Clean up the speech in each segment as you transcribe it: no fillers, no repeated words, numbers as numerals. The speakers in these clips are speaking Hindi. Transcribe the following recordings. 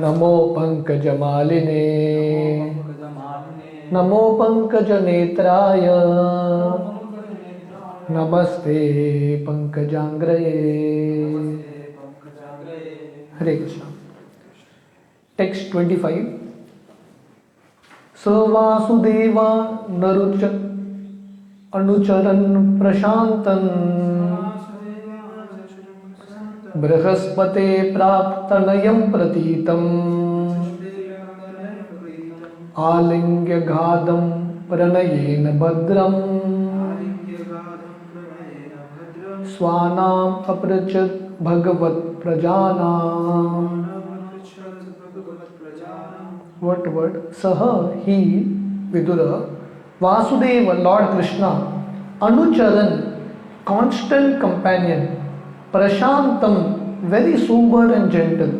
नमो पंकजमालिने नमो पंकजनेत्राय नमस्ते पंकजांग्रये। हरे कृष्णा। टेक्स्ट 25। स वासुदेवा नरुच अनुचरन् प्रशान्तन् बृहस्पते प्राक्तनयं प्रतीतम् आलिङ्ग्य गादं प्रणयेन भद्रम् स्वानाम् अपृच्छत् भगवत् प्रजानाम्। What word? Saha, he, Vidura, Vasudeva, Lord Krishna, Anucharan, constant companion, Prashantam, very sober and gentle,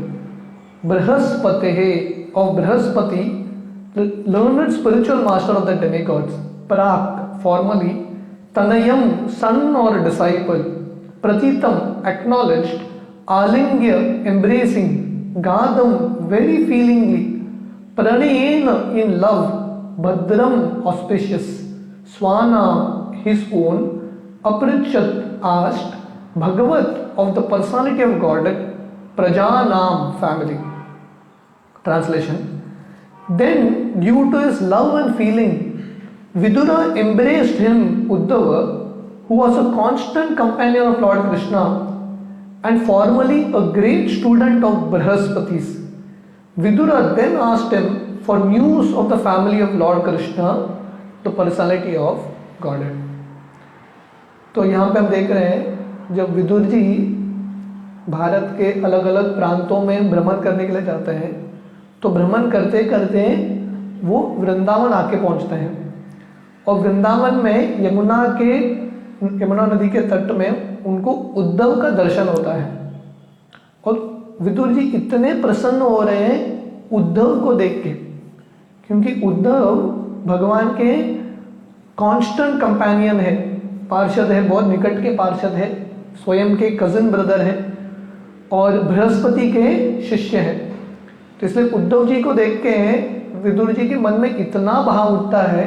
Brihaspate, of Brihaspati, the learned spiritual master of the demigods, Prak, formerly, Tanayam, son or disciple, Pratitam, acknowledged, Alingya, embracing, Gadam, very feelingly, Pranayena, in love, Bhadram, auspicious, Swana, his own, Aprichat, asked, Bhagavat, of the personality of Godhead, Prajanam, family. Translation. Then, due to his love and feeling, Vidura embraced him, Uddhava, who was a constant companion of Lord Krishna and formerly a great student of Brihaspati's. Vidura then asked him for news of the family of Lord Krishna, the personality of Godhead. तो यहाँ पे हम देख रहे हैं जब विदुर जी भारत के अलग अलग प्रांतों में भ्रमण करने के लिए जाते हैं तो भ्रमण करते करते वो वृंदावन आके पहुँचते हैं और वृंदावन में यमुना नदी के तट में उनको उद्धव का दर्शन होता है और विदुर जी इतने प्रसन्न हो रहे हैं उद्धव को देख के, क्योंकि उद्धव भगवान के कांस्टेंट कंपेनियन है, पार्षद है, बहुत निकट के पार्षद है, स्वयं के कजिन ब्रदर है और बृहस्पति के शिष्य है। तो इसलिए उद्धव जी को देख के विदुर जी के मन में इतना भाव उठता है,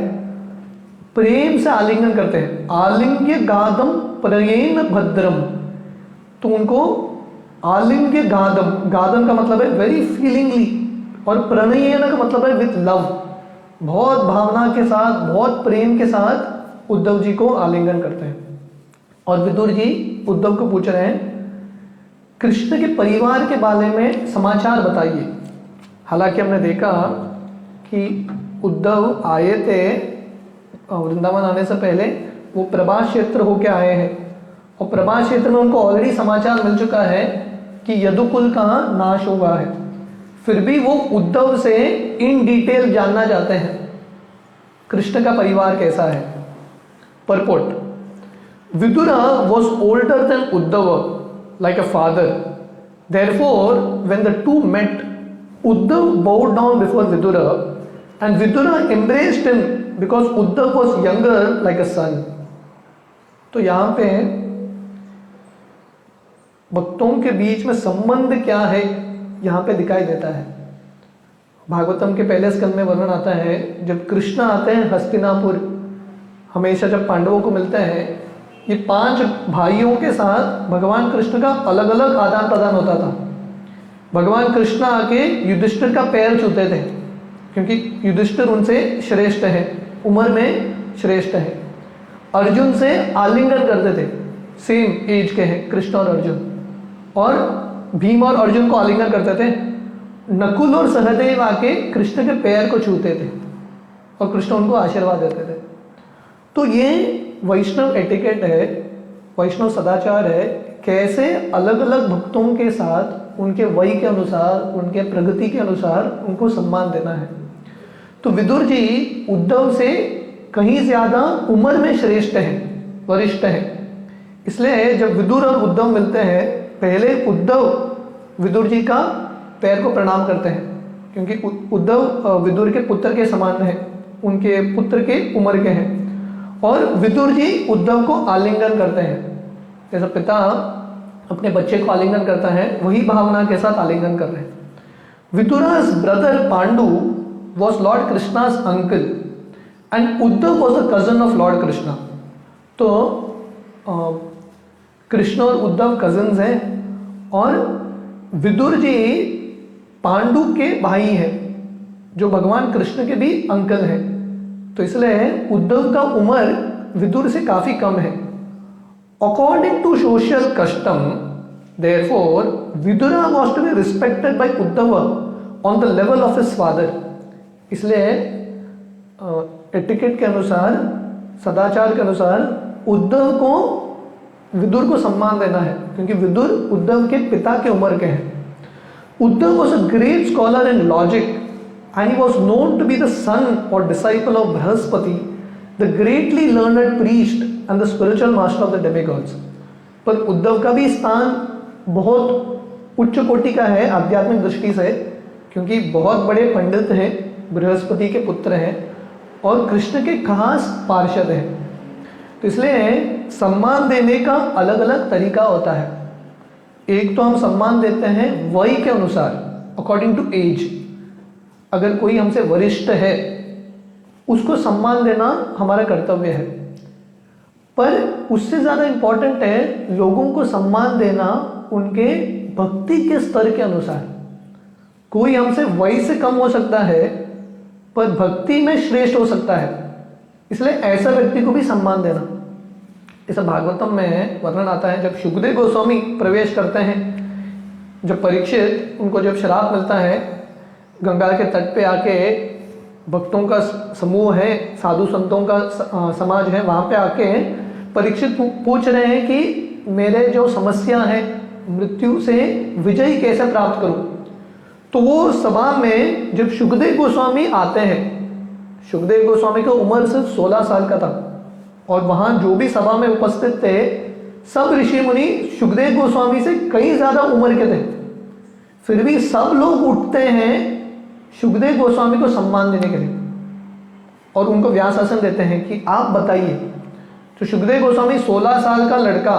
प्रेम से आलिंगन करते हैं। आलिंग्य गादम प्रणयेन भद्रम, तो उनको आलिंग्य गादम, गादम का मतलब है वेरी फीलिंगली और प्रणयेन का मतलब है विथ लव, बहुत भावना के साथ, बहुत प्रेम के साथ उद्धव जी को आलिंगन करते हैं। और विदुर जी उद्धव को पूछ रहे हैं कृष्ण के परिवार के बारे में समाचार बताइए। हालांकि हमने देखा कि उद्धव आए थे, वृंदावन आने से पहले वो प्रभास क्षेत्र होके आए हैं और प्रभास क्षेत्र में उनको ऑलरेडी समाचार मिल चुका है कि यदुकुल का नाश हुआ है, फिर भी वो उद्धव से इन डिटेल जानना चाहते हैं कृष्ण का परिवार कैसा है। Purport: Vidura was older than Uddhava, like a father. Therefore, when the two met, Uddhav bowed down before Vidura and Vidura embraced him because Uddhav was younger, like a son. तो यहाँ पे भक्तों के बीच में संबंध क्या है यहाँ पे दिखाई देता है। भागवतम के पहले स्कंद में वर्णन आता है जब कृष्ण आते हैं हस्तिनापुर, हमेशा जब पांडवों को मिलते हैं, ये 5 भाइयों के साथ भगवान कृष्ण का अलग अलग आदान प्रदान होता था। भगवान कृष्ण आके युधिष्ठिर का पैर छूते थे क्योंकि युधिष्ठिर उनसे श्रेष्ठ है, उम्र में श्रेष्ठ है। अर्जुन से आलिंगन करते थे, सेम एज के हैं कृष्ण और अर्जुन, और भीम और अर्जुन को आलिंगन करते थे। नकुल और सहदेव आके कृष्ण के पैर को छूते थे और कृष्ण उनको आशीर्वाद देते थे। तो ये वैष्णव एटिकेट है, वैष्णव सदाचार है, कैसे अलग अलग भक्तों के साथ उनके वय के अनुसार, उनके प्रगति के अनुसार उनको सम्मान देना है। तो विदुर जी उद्धव से कहीं ज़्यादा उम्र में श्रेष्ठ हैं, वरिष्ठ हैं। इसलिए जब विदुर और उद्धव मिलते हैं, पहले उद्धव विदुर जी का पैर को प्रणाम करते हैं क्योंकि उद्धव विदुर के पुत्र के समान हैं, उनके पुत्र के उम्र के हैं, और विदुर जी उद्धव को आलिंगन करते हैं। जैसा पिता अपने बच्चे को आलिंगन करता है, वही भावना के साथ आलिंगन कर रहे हैं। Vidura's brother Pandu was Lord Krishna's uncle and Uddhav was a cousin of Lord Krishna. तो कृष्ण और उद्धव कजिन्स हैं और विदुर जी पांडु के भाई हैं जो भगवान कृष्ण के भी अंकल हैं। तो इसलिए उद्धव का उम्र विदुर से काफ़ी कम है। According to social custom therefore Vidura was to be respected by Uddhava on the level of his father। इसलिए एटिकेट के अनुसार, सदाचार के अनुसार उद्धव को विदुर को सम्मान देना है क्योंकि विदुर उद्धव के पिता के उम्र के हैं। Uddhav was a great scholar in logic and he was known to be the son or disciple of Brahaspati, the greatly learned priest and the spiritual master of the demigods। पर उद्धव का भी स्थान बहुत उच्च कोटि का है आध्यात्मिक दृष्टि से क्योंकि बहुत बड़े पंडित हैं, बृहस्पति के पुत्र हैं और कृष्ण के खास पार्षद हैं। तो इसलिए सम्मान देने का अलग अलग तरीका होता है। एक तो हम सम्मान देते हैं वय के अनुसार, अकॉर्डिंग टू एज। अगर कोई हमसे वरिष्ठ है उसको सम्मान देना हमारा कर्तव्य है, पर उससे ज़्यादा इम्पॉर्टेंट है लोगों को सम्मान देना उनके भक्ति के स्तर के अनुसार। कोई हमसे वय से कम हो सकता है पर भक्ति में श्रेष्ठ हो सकता है, इसलिए ऐसा व्यक्ति को भी सम्मान देना। इसे भागवतम में वर्णन आता है, जब शुकदेव गोस्वामी प्रवेश करते हैं, जब परीक्षित उनको जब श्राप मिलता है, गंगा के तट पे आके भक्तों का समूह है, साधु संतों का समाज है, वहाँ पे आके परीक्षित पूछ रहे हैं कि मेरे जो समस्या है मृत्यु से विजय कैसे प्राप्त करूं। तो वो सभा में जब शुकदेव गोस्वामी आते हैं, शुकदेव गोस्वामी की उम्र सिर्फ 16 साल का था और वहाँ जो भी सभा में उपस्थित थे सब ऋषि मुनि शुकदेव गोस्वामी से कई ज़्यादा उम्र के थे, फिर भी सब लोग उठते हैं शुकदेव गोस्वामी को सम्मान देने के लिए और उनको व्यासासन देते हैं कि आप बताइए। तो शुकदेव गोस्वामी 16 साल का लड़का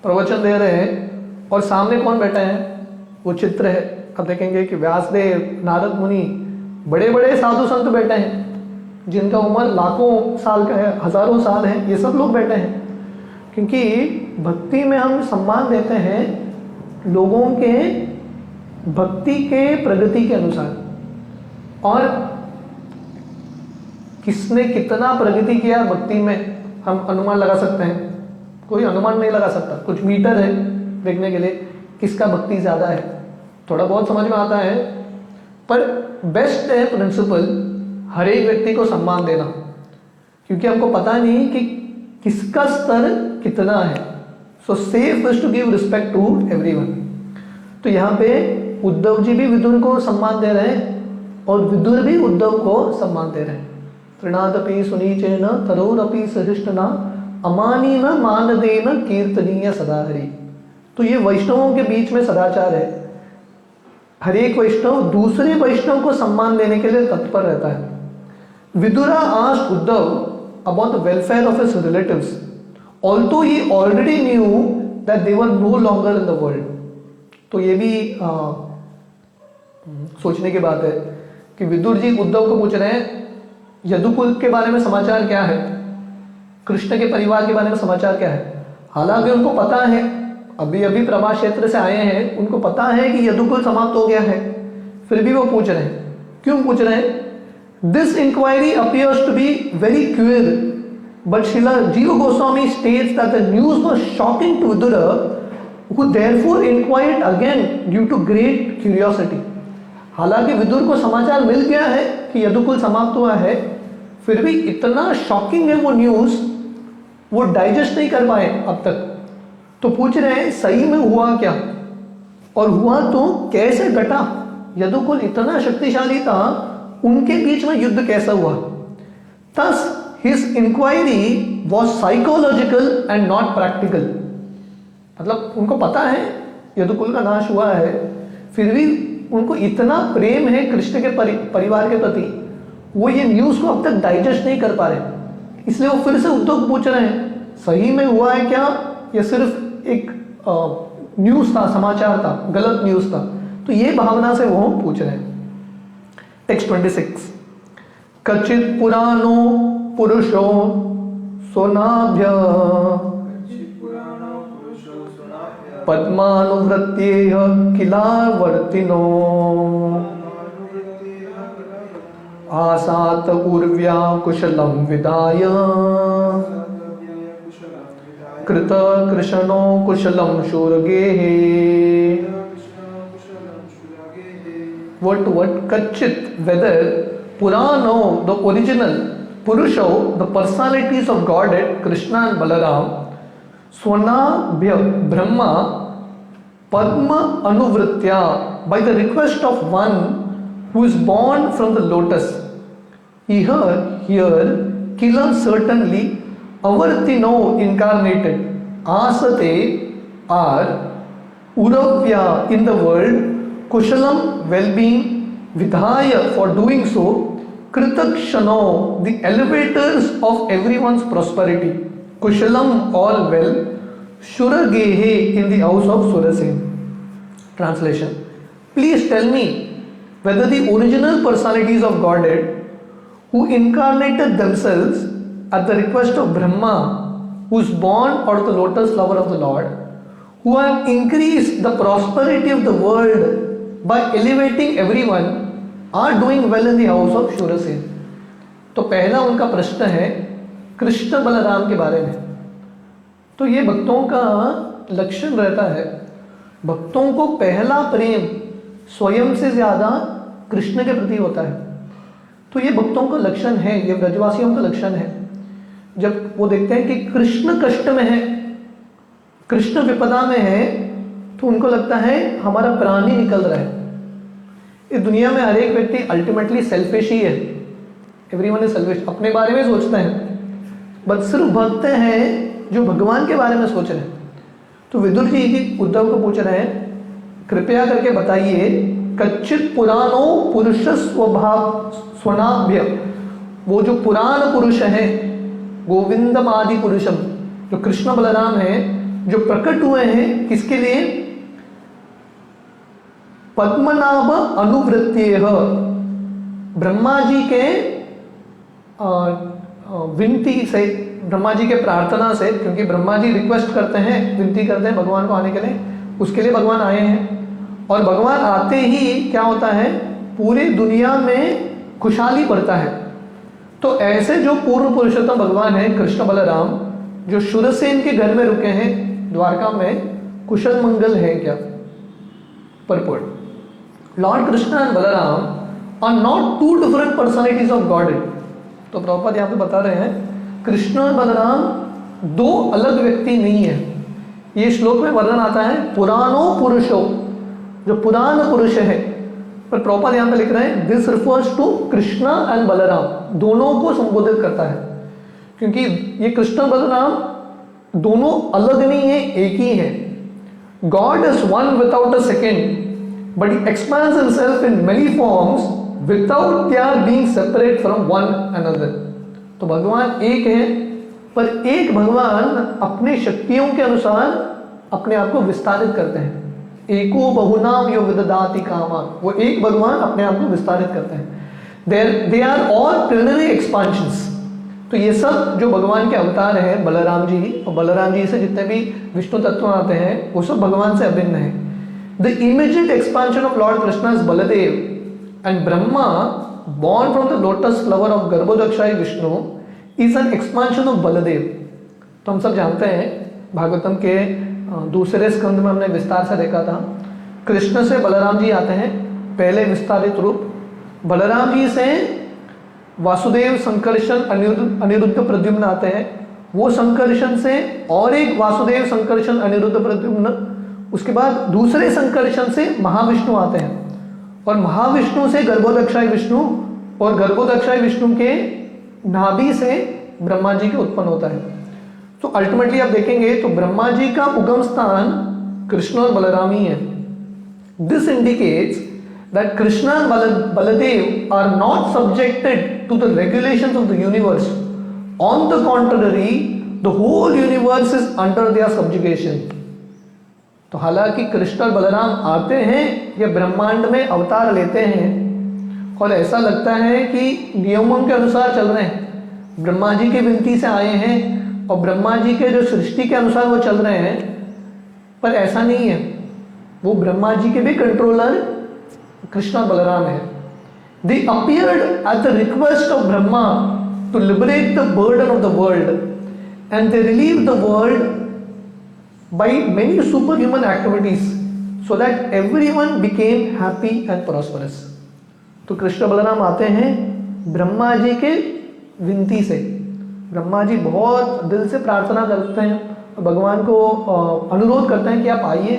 प्रवचन दे रहे हैं और सामने कौन बैठे हैं, वो चित्र है। अब देखेंगे कि व्यासदेव, नारद मुनि, बड़े बड़े साधु संत बैठे हैं जिनका उम्र लाखों साल का है, हजारों साल है, ये सब लोग बैठे हैं। क्योंकि भक्ति में हम सम्मान देते हैं लोगों के भक्ति के प्रगति के अनुसार, और किसने कितना प्रगति किया भक्ति में हम अनुमान लगा सकते हैं। कोई अनुमान नहीं लगा सकता, कुछ मीटर है देखने के लिए किसका भक्ति ज़्यादा है, थोड़ा बहुत समझ में आता है। पर बेस्ट है प्रिंसिपल हर एक व्यक्ति को सम्मान देना, क्योंकि हमको पता नहीं कि किसका स्तर कितना है। So safe is to give respect to everyone. तो यहाँ पे उद्धव जी भी विदुर को सम्मान दे रहे हैं और विदुर भी उद्धव को सम्मान दे रहे हैं। तृणादपि सुनीचेन तरोरपि सहिष्णुना अमानीन मानदेन कीर्तनीय सदा हरि। तो ये वैष्णवों के बीच में सदाचार है। हर एक वैष्णव दूसरे वैष्णव को सम्मान देने के लिए तत्पर रहता है। Vidura asked Uddhava about the welfare of his relatives, although he already knew that they were no longer in the world. तो ये भी सोचने की बात है कि विदुर जी उद्धव को पूछ रहे हैं यदुकुल के बारे में समाचार क्या है, कृष्ण के परिवार के बारे में समाचार क्या है। हालांकि उनको पता है, अभी अभी प्रभास क्षेत्र से आए हैं, उनको पता है कि यदुकुल समाप्त हो गया है, फिर भी वो पूछ रहे हैं। क्यों पूछ रहे हैं? This inquiry appears to be very queer, but Srila Jiva Goswami states that the news was shocking to Vidura, who therefore inquired again due to great curiosity। हालांकि विदुर को समाचार मिल गया है कि यदुकुल समाप्त हुआ है, फिर भी इतना शॉकिंग है वो न्यूज़, वो डाइजेस्ट नहीं कर पाए अब तक। तो पूछ रहे हैं सही में हुआ क्या, और हुआ तो कैसे घटा। यदुकुल इतना शक्तिशाली था, उनके बीच में युद्ध कैसा हुआ। Thus his inquiry was psychological and not practical। मतलब उनको पता है यदुकुल का नाश हुआ है, फिर भी उनको इतना प्रेम है कृष्ण के परिवार के प्रति, वो ये न्यूज़ को अब तक डाइजेस्ट नहीं कर पा रहे, इसलिए वो फिर से उद्धव पूछ रहे हैं सही में हुआ है क्या, या सिर्फ एक न्यूज़ था, समाचार था, गलत न्यूज़ था। तो ये भावना से वो पूछ रहे हैं। टेक्स्ट 26, कचित पुराणो पुरुषो सोनाभ्य पद्मानुवृत्त्येह किलावर्तिनो आसात उर्व्या कुशलं विदाय कृत कृष्णो कुशलं शूरगेः। what kachit, whether Purano, the original Purusho, the personalities of Godhead Krishna and Balaram, Swanabhya Brahma Padma Anuvritya, by the request of one who is born from the lotus. Here Kilam certainly, Avartino incarnated, Asate are, Uravya in the world, Kushalam well-being, Vidhaya for doing so, Kritakshano the elevators of everyone's prosperity, Kushalam all well, Shuragehe in the house of Surasen. Translation: please tell me whether the original personalities of Godhead who incarnated themselves at the request of Brahma, who is born out of the lotus flower of the Lord, who have increased the prosperity of the world by elevating everyone, are doing well in the house of Shurasen. तो पहला उनका प्रश्न है कृष्ण बलराम के बारे में। तो ये भक्तों का लक्षण रहता है, भक्तों को पहला प्रेम स्वयं से ज़्यादा कृष्ण के प्रति होता है। तो ये भक्तों का लक्षण है, ये ब्रजवासियों का लक्षण है। जब वो देखते हैं कि कृष्ण कष्ट में है, कृष्ण विपदा में है, तो उनको लगता है हमारा प्राण ही निकल रहा है। इस दुनिया में हर एक व्यक्ति अल्टीमेटली सेल्फिश ही है, एवरीवन इज सेल्फिश, अपने बारे में सोचते हैं, बट सिर्फ भक्त हैं जो भगवान के बारे में सोच रहे हैं। तो विदुर जी उद्धव को पूछ रहे हैं, कृपया करके बताइए, कच्चित पुराणो पुरुष स्वभाव स्वनाभ्य, वो जो पुराण पुरुष है, गोविंदम आदि पुरुषम, जो कृष्ण बलराम है, जो प्रकट हुए हैं किसके लिए? पद्मनाभ अनुवृत्तेह, ब्रह्मा जी के विनती से, ब्रह्मा जी के प्रार्थना से, क्योंकि ब्रह्मा जी रिक्वेस्ट करते हैं, विनती करते हैं भगवान को आने के लिए, उसके लिए भगवान आए हैं। और भगवान आते ही क्या होता है, पूरी दुनिया में खुशहाली बढ़ता है। तो ऐसे जो पूर्व पुरुषोत्तम भगवान हैं कृष्ण बलराम, जो शूरसेन के घर में रुके हैं द्वारका में, कुशल मंगल है क्या? Purport: Lord Krishna and Balaram are not two different personalities of Godhead. तो प्रभुपाद यहाँ पे बता रहे हैं कृष्ण और बलराम दो अलग व्यक्ति नहीं है। ये श्लोक में वर्णन आता है पुराणो पुरुषो, जो पुराण पुरुष है, पर प्रभुपाद यहाँ पे लिख रहे हैं this refers to Krishna and Balram, दोनों को संबोधित करता है, क्योंकि ये कृष्ण बलराम दोनों अलग नहीं है, एक ही है। God is one without a second, but he expands himself in many forms without their being separate from one another. तो भगवान एक है, पर एक भगवान अपने शक्तियों के अनुसार अपने आप को विस्तारित करते हैं। एको बहुनाम यो विददाति कामा, वो एक भगवान अपने आप को विस्तारित करते हैं। They are all plenary expansions. तो ये सब जो भगवान के अवतार हैं बलराम जी, और बलराम जी से जितने भी विष्णु तत्व आते हैं वो सब भगवान से अभिन्न है। The immediate expansion of Lord Krishna is Baldev and Brahma born from the lotus flower of Garbhodakshayi Vishnu is an expansion of Baldev. तो हम सब जानते हैं भागवतम के दूसरे स्कंद में हमने विस्तार से देखा था, कृष्ण से बलराम जी आते हैं पहले विस्तारित रूप, बलराम जी से वासुदेव संकर्षण अनिरुद्ध प्रद्युम्न आते हैं, वो संकर्षण से और एक वासुदेव संकर्षण अनिरुद्ध प्रद्युम्न, उसके बाद दूसरे संकर्षण से महाविष्णु आते हैं, और महाविष्णु से गर्भोदक्षाई विष्णु, और गर्भोदक्षाई विष्णु के नाभि से ब्रह्मा जी के उत्पन्न होता है। तो अल्टीमेटली आप देखेंगे तो ब्रह्मा जी का उगम स्थान कृष्ण और बलराम ही है। This indicates that Krishna and Baladev are not subjected to the regulations of the universe. On the contrary, the whole universe is under their subjugation. तो हालांकि कृष्ण और बलराम आते हैं, ये ब्रह्मांड में अवतार लेते हैं और ऐसा लगता है कि नियमों के अनुसार चल रहे हैं, ब्रह्मा जी की विनती से आए हैं और ब्रह्मा जी के जो सृष्टि के अनुसार वो चल रहे हैं, पर ऐसा नहीं है। वो ब्रह्मा जी के भी कंट्रोलर कृष्ण और बलराम है। They appeared at the request of Brahma to liberate the burden of the world, and they relieved the world by many superhuman activities so that everyone became happy and prosperous. तो कृष्ण बलराम आते हैं ब्रह्मा जी के विनती से। ब्रह्मा जी बहुत दिल से प्रार्थना करते हैं, भगवान को अनुरोध करते हैं कि आप आइए,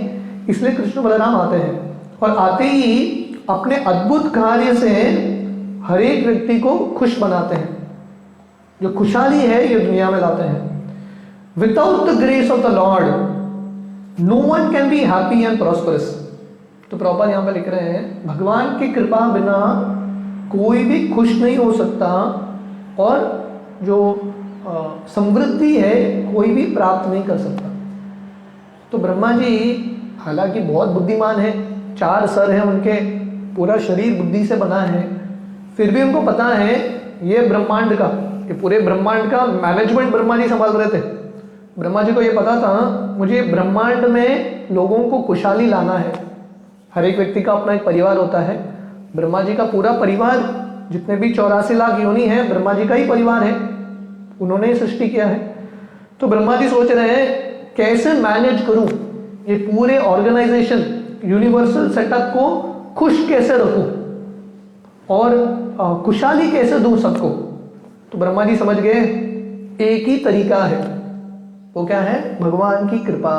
इसलिए कृष्ण बलराम आते हैं और आते ही अपने अद्भुत कार्य से हर एक व्यक्ति को खुश बनाते हैं। जो खुशहाली है ये दुनिया में लाते हैं। Without the grace of the lord no one can be happy and prosperous. तो प्रॉपर यहाँ पे लिख रहे हैं भगवान की कृपा बिना कोई भी खुश नहीं हो सकता और जो समृद्धि है कोई भी प्राप्त नहीं कर सकता। तो ब्रह्मा जी हालांकि बहुत बुद्धिमान है, 4 सर हैं उनके, पूरा शरीर बुद्धि से बना है, फिर भी उनको पता है ये ब्रह्मांड का, ये पूरे ब्रह्मांड का मैनेजमेंट ब्रह्मा जी संभाल रहे थे। ब्रह्मा जी को ये पता था मुझे ब्रह्मांड में लोगों को खुशहाली लाना है। हर एक व्यक्ति का अपना एक परिवार होता है, ब्रह्मा जी का पूरा परिवार, जितने भी 84 लाख योनि है ब्रह्मा जी का ही परिवार है, उन्होंने ही सृष्टि किया है। तो ब्रह्मा जी सोच रहे हैं कैसे मैनेज करूं ये पूरे ऑर्गेनाइजेशन यूनिवर्सल सेटअप को, खुश कैसे रखूं और खुशहाली कैसे दूं सबको। तो ब्रह्मा जी समझ गए एक ही तरीका है, वो क्या है? भगवान की कृपा।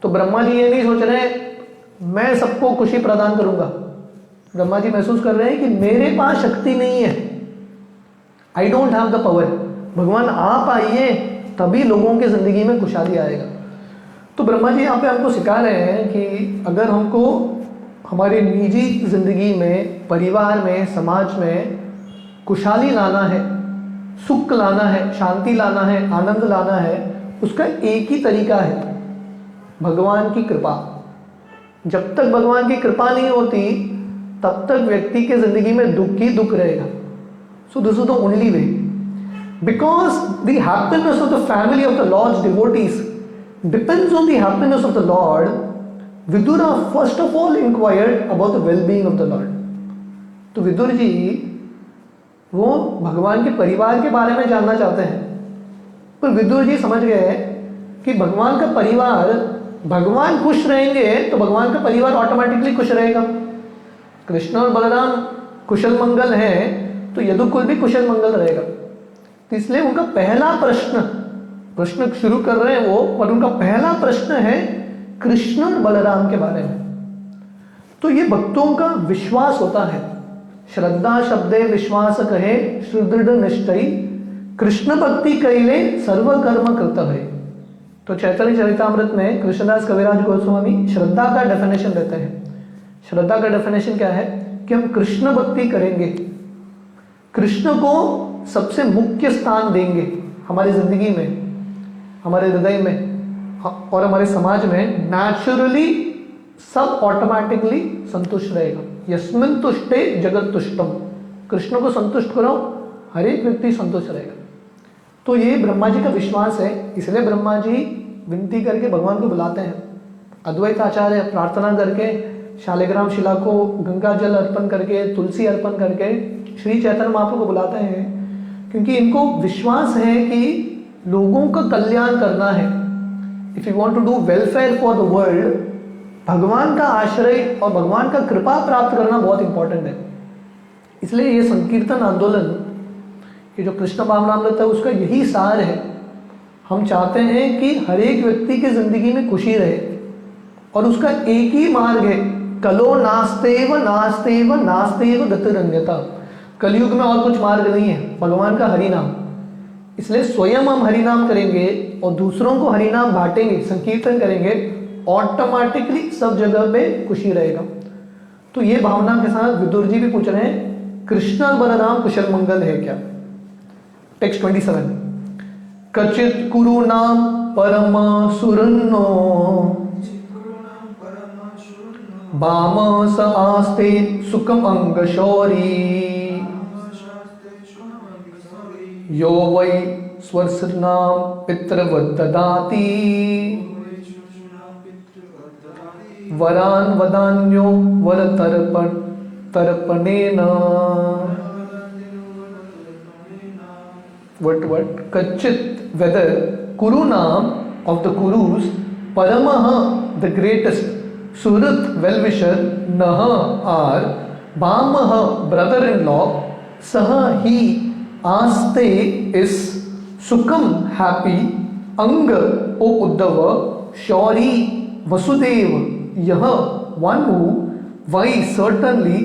तो ब्रह्मा जी ये नहीं सोच रहे मैं सबको खुशी प्रदान करूंगा। ब्रह्मा जी महसूस कर रहे हैं कि मेरे पास शक्ति नहीं है, I don't have the power. भगवान आप आइए तभी लोगों की जिंदगी में खुशहाली आएगा। तो ब्रह्मा जी यहाँ पे हमको सिखा रहे हैं कि अगर हमको हमारी निजी जिंदगी में, परिवार में, समाज में खुशहाली लाना है, सुख लाना है, शांति लाना है, आनंद लाना है, उसका एक ही तरीका है, भगवान की कृपा। जब तक भगवान की कृपा नहीं होती तब तक व्यक्ति के जिंदगी में दुख ही दुख रहेगा। So this is the only way, because the happiness of the family of the lord's devotees depends on the happiness of the lord. Vidura first of all inquired about the well being of the lord. तो विदुर जी वो भगवान के परिवार के बारे में जानना चाहते हैं, पर विदुर जी समझ गए कि भगवान का परिवार, भगवान खुश रहेंगे तो भगवान का परिवार ऑटोमेटिकली खुश रहेगा। कृष्ण और बलराम कुशल मंगल हैं तो यदुकुल भी कुशल मंगल रहेगा। तो इसलिए उनका पहला प्रश्न शुरू कर रहे हैं वो, और उनका पहला प्रश्न है कृष्ण और बलराम के बारे में। तो ये भक्तों का विश्वास होता है, श्रद्धा शब्दे विश्वास कहे सुदृढ़ निष्ठई, कृष्ण भक्ति कैले सर्व कर्म कर्तव्य। तो चैतन्य चरितामृत में कृष्णदास कविराज गोस्वामी श्रद्धा का डेफिनेशन देते हैं। श्रद्धा का डेफिनेशन क्या है कि हम कृष्ण भक्ति करेंगे, कृष्ण को सबसे मुख्य स्थान देंगे हमारी जिंदगी में, हमारे हृदय में और हमारे समाज में। नेचुरली सब ऑटोमेटिकली संतुष्ट रहेगा। यस्मिन तुष्टे जगत तुष्टम, कृष्ण को संतुष्ट करो हर एक व्यक्ति संतुष्ट रहेगा। तो ये ब्रह्मा जी का विश्वास है, इसलिए ब्रह्मा जी विनती करके भगवान को बुलाते हैं। अद्वैत आचार्य प्रार्थना करके शालिग्राम शिला को गंगा जल अर्पण करके, तुलसी अर्पण करके श्री चैतन्य महाप्रभु को बुलाते हैं, क्योंकि इनको विश्वास है कि लोगों का कल्याण करना है। If you want to do welfare for the world, भगवान का आश्रय और भगवान का कृपा प्राप्त करना बहुत इंपॉर्टेंट है। इसलिए ये संकीर्तन आंदोलन, ये जो कृष्ण भावनामृत है, उसका यही सार है। हम चाहते हैं कि हर एक व्यक्ति की जिंदगी में खुशी रहे और उसका एक ही मार्ग है, कलो नास्तेव नास्तेव नास्तेव गतिरन्यता। कलयुग में और कुछ मार्ग नहीं है, भगवान का हरि नाम। इसलिए स्वयं हम हरि नाम करेंगे और दूसरों को हरि नाम बांटेंगे, संकीर्तन करेंगे, ऑटोमेटिकली सब जगह पे खुशी रहेगा। तो ये भावना के साथ विदुर जी भी पूछ रहे हैं कृष्ण और बलराम कुशल मंगल है क्या? टेक्स्ट 27, कचित कुरु नाम परम सुरन्नो वाम स आस्ते सुखम अंग शौरी यो वै स्वसृणाम पितृवत् ददाति वरान वदान्यो वर तर्पणेन what kachit whether kurunam of the kurus paramaha the greatest surat well-wisher naha are bamaha brother-in-law saha he aste is sukham happy anga o uddhava shauri vasudev yah one who why certainly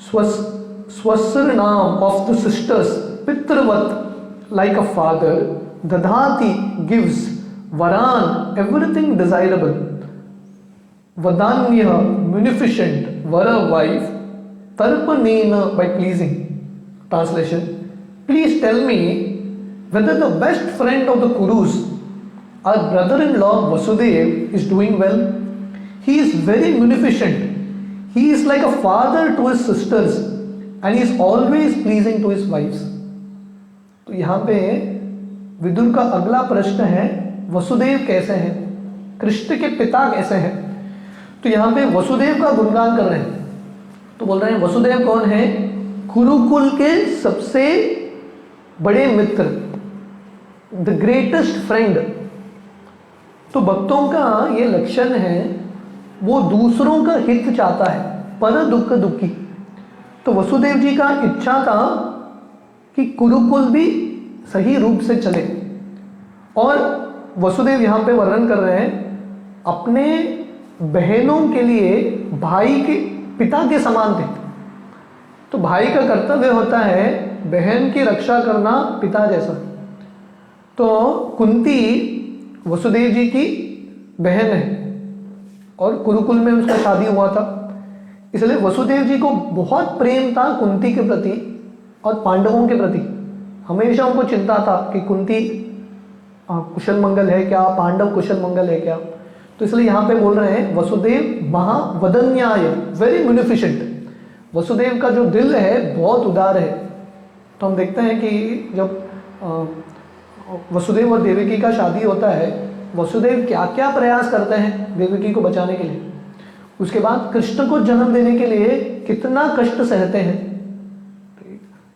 swasarnam of the sisters pitravat like a father, dadhati gives, varan everything desirable, vadanya munificent, vara wife, tarpanena by pleasing. Translation: please tell me whether the best friend of the Kurus, our brother-in-law Vasudev, is doing well. He is very munificent. He is like a father to his sisters and he is always pleasing to his wives. तो यहाँ पे विदुर का अगला प्रश्न है वसुदेव कैसे हैं, कृष्ण के पिता कैसे हैं। तो यहाँ पे वसुदेव का गुणगान कर रहे हैं। तो बोल रहे हैं वसुदेव कौन है, कुरुकुल के सबसे बड़े मित्र, द ग्रेटेस्ट फ्रेंड। तो भक्तों का ये लक्षण है, वो दूसरों का हित चाहता है, पर दुख दुखी। तो वसुदेव जी का इच्छा था कि कुरुकुल भी सही रूप से चले। और वसुदेव यहाँ पे वर्णन कर रहे हैं अपने बहनों के लिए भाई के पिता के समान थे। तो भाई का कर्तव्य होता है बहन की रक्षा करना पिता जैसा। तो कुंती वसुदेव जी की बहन है और कुरुकुल में उसका शादी हुआ था, इसलिए वसुदेव जी को बहुत प्रेम था कुंती के प्रति और पांडवों के प्रति। हमेशा उनको चिंता था कि कुंती कुशल मंगल है क्या, पांडव कुशल मंगल है क्या। तो इसलिए यहाँ पे बोल रहे हैं वसुदेव महावदन्याय, वेरी म्यूनिफिशेंट। वसुदेव का जो दिल है बहुत उदार है। तो हम देखते हैं कि जब वसुदेव और देवकी का शादी होता है, वसुदेव क्या क्या प्रयास करते हैं देवकी को बचाने के लिए, उसके बाद कृष्ण को जन्म देने के लिए कितना कष्ट सहते हैं।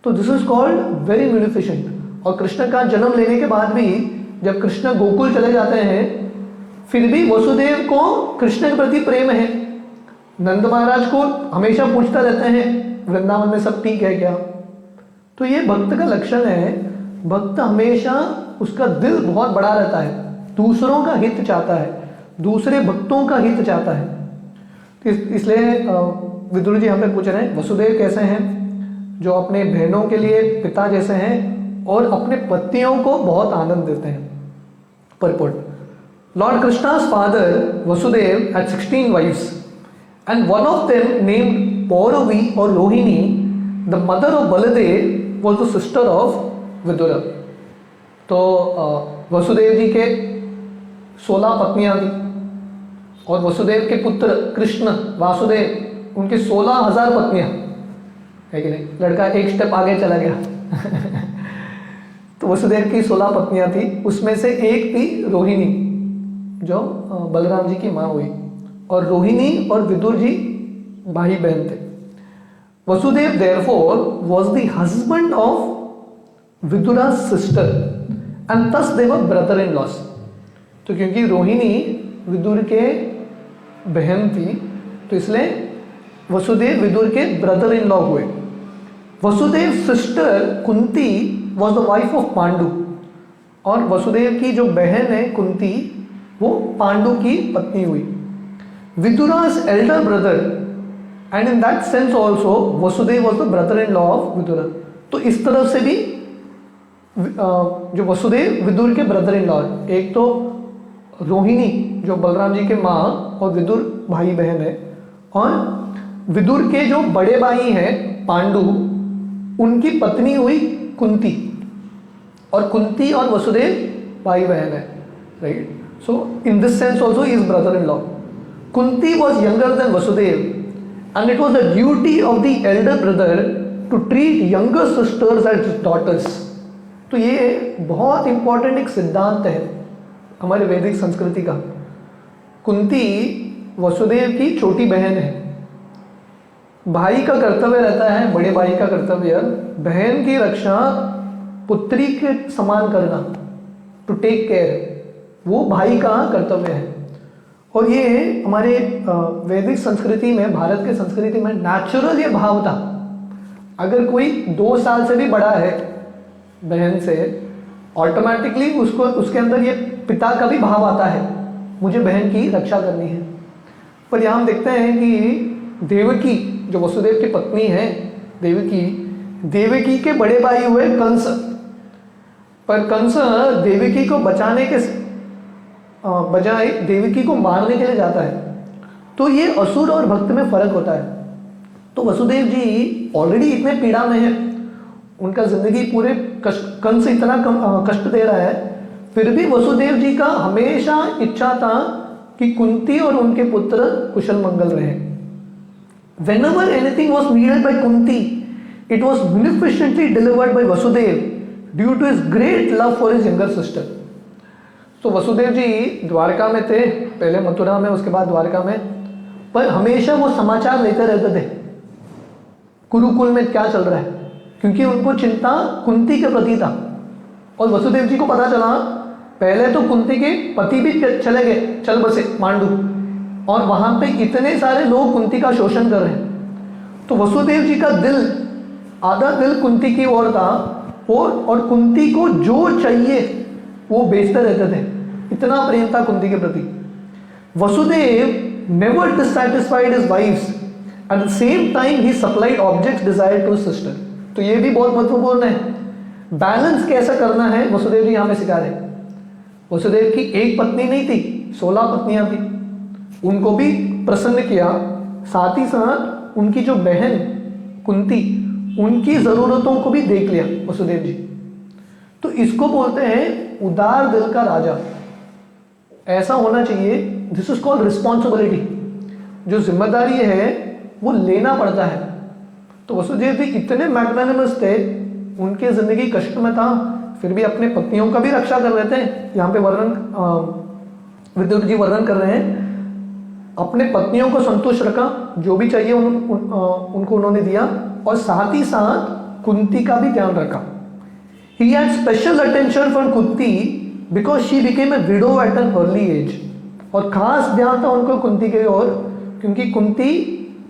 तो दिस इज कॉल्ड वेरी म्यूनिफिशेंट। और कृष्ण का जन्म लेने के बाद भी जब कृष्ण गोकुल चले जाते हैं, फिर भी वसुदेव को कृष्ण के प्रति प्रेम है। नंद महाराज को हमेशा पूछता रहते हैं वृंदावन में सब ठीक है क्या। तो ये भक्त का लक्षण है, भक्त हमेशा उसका दिल बहुत बड़ा रहता है, दूसरों का हित चाहता है, दूसरे भक्तों का हित चाहता है। तो इसलिए विदुर जी हमें पूछ रहे हैं वसुदेव कैसे हैं, जो अपने बहनों के लिए पिता जैसे हैं और अपने पत्नियों को बहुत आनंद देते हैं। Purport: Lord Krishna's father Vasudev had 16 wives and one of them named Pauravi or Rohini, the mother of Baladev, was the sister of Vidura. तो वसुदेव जी के 16 पत्नियां थी और वसुदेव के पुत्र कृष्ण वासुदेव उनके 16,000 पत्नियां है कि नहीं। लड़का एक स्टेप आगे चला गया तो वसुदेव की 16 पत्नियां थी, उसमें से एक थी रोहिणी जो बलराम जी की माँ हुई। और रोहिणी और विदुर जी भाई बहन थे। Vasudev therefore was the husband of Vidura's sister and thus they were brother-in-laws। तो क्योंकि रोहिणी विदुर के बहन थी तो इसलिए वसुदेव विदुर के ब्रदर इन लॉ हुए। Vasudev sister Kunti was the wife of Pandu, और वसुदेव की जो बहन है कुंती वो पांडु की पत्नी हुई। Vidura's elder brother and in that sense also Vasudeva was the brother in law of Vidura. तो इस तरह से भी जो वसुदेव विदुर के ब्रदर इन लॉ, एक तो रोहिणी जो बलराम जी के माँ और विदुर भाई बहन है, और विदुर के जो बड़े भाई हैं पांडु उनकी पत्नी हुई कुंती, और कुंती और वसुदेव भाई बहन है, right. So in this sense also is brother in law. Kunti was younger than Vasudev, and it was the duty of the elder brother to treat younger sisters as daughters. तो ये बहुत इंपॉर्टेंट एक सिद्धांत है हमारे वैदिक संस्कृति का। कुंती वसुदेव की छोटी बहन है। भाई का कर्तव्य रहता है, बड़े भाई का कर्तव्य बहन की रक्षा पुत्री के समान करना, टू टेक केयर, वो भाई का कर्तव्य है। और ये हमारे वैदिक संस्कृति में, भारत के संस्कृति में नेचुरल ये भाव था। अगर कोई 2 साल से भी बड़ा है बहन से, ऑटोमेटिकली उसको उसके अंदर ये पिता का भी भाव आता है, मुझे बहन की रक्षा करनी है। पर यहाँ हम देखते हैं कि देवकी जो वसुदेव की पत्नी है, देवकी के बड़े भाई हुए कंस, पर कंस देवकी को बचाने के बजाय देवकी को मारने के लिए जाता है। तो ये असुर और भक्त में फर्क होता है। तो वसुदेव जी ऑलरेडी इतने पीड़ा में है, उनका जिंदगी पूरे कंस इतना कष्ट दे रहा है, फिर भी वसुदेव जी का हमेशा इच्छा था कि कुंती और उनके पुत्र कुशल मंगल रहे। Whenever anything was needed by Kunti, it was munificently delivered by Vasudev due to his great love for his younger sister. तो वसुदेव जी द्वारका में थे, पहले मथुरा में, उसके बाद द्वारका में, पर हमेशा वो समाचार लेते रहते थे कुरुकुल में क्या चल रहा है, क्योंकि उनको चिंता कुंती के प्रति था। और वसुदेव जी को पता चला, पहले तो कुंती के पति भी चले गए, चल बसे मांडू, और वहां पे इतने सारे लोग कुंती का शोषण कर रहे हैं। तो वसुदेव जी का दिल, आधा दिल कुंती की ओर था, और कुंती को जो चाहिए वो बेचते रहते थे, इतना प्रेम था कुंती के प्रति। Vasudeva never dissatisfied his wifes, at the same time he supplied objects desired to his sister. तो ये भी बहुत महत्वपूर्ण है, बैलेंस कैसा करना है वसुदेव जी यहाँ पे सिखा रहे। वसुदेव की एक पत्नी नहीं थी, 16 पत्नियां थी, उनको भी प्रसन्न किया, साथ ही साथ उनकी जो बहन कुंती, उनकी जरूरतों को भी देख लिया वसुदेव जी। तो इसको बोलते हैं उदार दिल का राजा, ऐसा होना चाहिए। दिस इज कॉल्ड रिस्पॉन्सिबिलिटी, जो जिम्मेदारी है वो लेना पड़ता है। तो वसुदेव जी इतने मैग्नानिमस थे, उनके जिंदगी कष्ट में था, फिर भी अपने पत्नियों का भी रक्षा कर रहे थे। यहाँ पे विदुर जी वर्णन कर रहे हैं, अपने पत्नियों को संतुष्ट रखा, जो भी चाहिए उनको उन्होंने दिया, और साथ ही साथ कुंती का भी ध्यान रखा। He had special attention for Kunti because she became a widow at an early age. और खास ध्यान था उनको कुंती के ओर, क्योंकि कुंती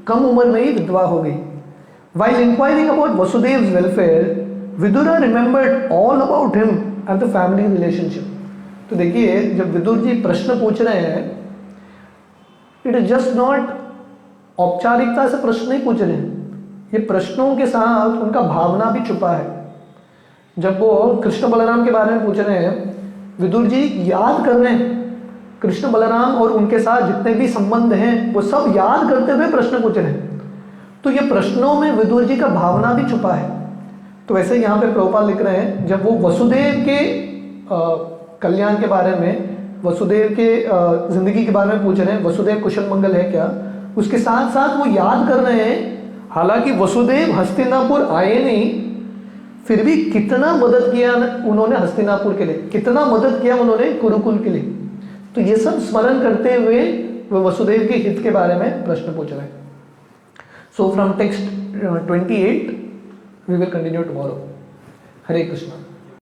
कम उम्र में ही विधवा हो गई। While inquiring about Vasudev's welfare, Vidura remembered all about him and the family relationship. तो देखिए, जब विदुर जी प्रश्न पूछ रहे हैं, इट इज जस्ट नॉट औपचारिकता से प्रश्न नहीं पूछ रहे हैं, ये प्रश्नों के साथ उनका भावना भी छुपा है। जब वो कृष्ण बलराम के बारे में पूछ रहे हैं, विदुर जी याद कर रहे हैं कृष्ण बलराम और उनके साथ जितने भी संबंध हैं वो सब याद करते हुए प्रश्न पूछ रहे हैं। तो ये प्रश्नों में विदुर जी का भावना भी छुपा है। तो वैसे यहाँ पे प्रभुपाद लिख रहे हैं, जब वो वसुदेव के कल्याण के बारे में, वसुदेव के जिंदगी के बारे में पूछ रहे हैं, वसुदेव कुशल मंगल है क्या, उसके साथ साथ वो याद कर रहे हैं, हालांकि वसुदेव हस्तिनापुर आए नहीं, फिर भी कितना मदद किया उन्होंने हस्तिनापुर के लिए, कितना मदद किया उन्होंने कुरुकुल के लिए। तो ये सब स्मरण करते हुए वो वसुदेव के हित के बारे में प्रश्न पूछ रहे हैं। So from text 28 we will continue tomorrow. Hare Krishna.